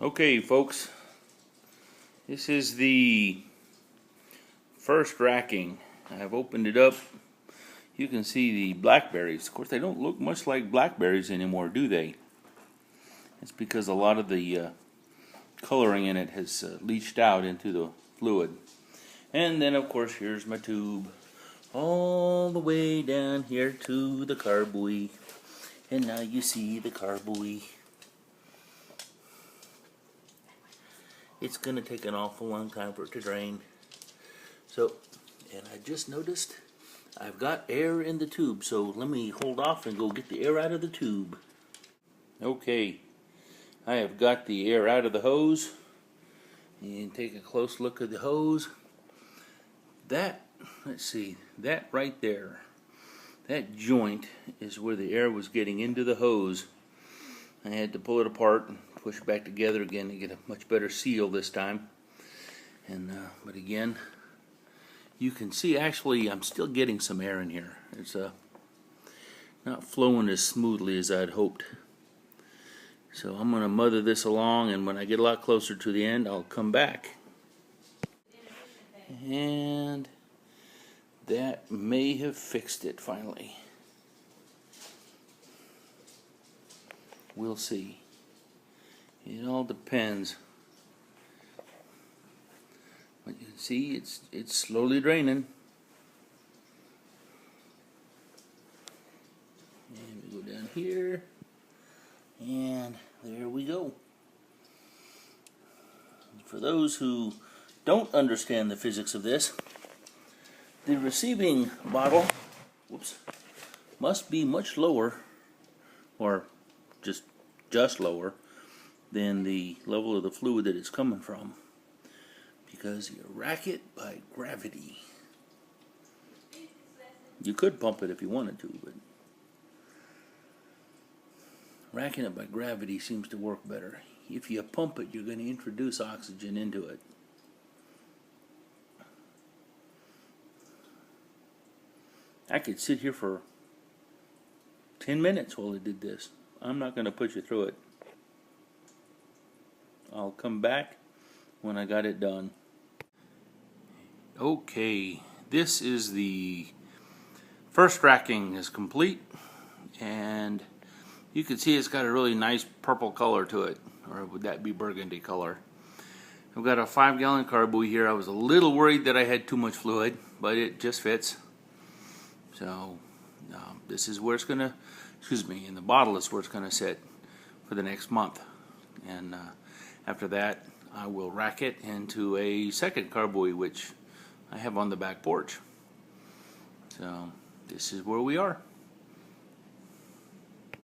Okay, folks, this is the first racking. I've opened it up. You can see the blackberries. Of course, they don't look much like blackberries anymore, do they? It's because a lot of the coloring in it has leached out into the fluid. And then, of course, here's my tube. All the way down here to the carboy. And now you see the carboy. It's going to take an awful long time for it to drain. So, and I just noticed I've got air in the tube, so let me hold off and go get the air out of the tube. Okay, I have got the air out of the hose. And take a close look at the hose. That, let's see, that right there, that joint is where the air was getting into the hose. I had to pull it apart and push it back together again to get a much better seal this time. And but again, you can see actually I'm still getting some air in here. It's not flowing as smoothly as I'd hoped. So I'm going to mother this along, and when I get a lot closer to the end, I'll come back. And that may have fixed it finally. We'll see. It all depends. But you can see it's slowly draining. And we go down here. And there we go. For those who don't understand the physics of this, the receiving bottle, must be much lower, or just lower, than the level of the fluid that it's coming from, because you rack it by gravity. You could pump it if you wanted to, but racking it by gravity seems to work better. If you pump it, you're going to introduce oxygen into it. I could sit here for 10 minutes while I did this. I'm not going to put you through it. I'll come back when I got it done. Okay, this is the first racking is complete, and you can see it's got a really nice purple color to it, or would that be burgundy color? I've got a 5-gallon carboy here. I was a little worried that I had too much fluid, but it just fits. So this is where it's gonna, in the bottle is where it's gonna sit for the next month, and after that I will rack it into a second carboy, which I have on the back porch. So this is where we are.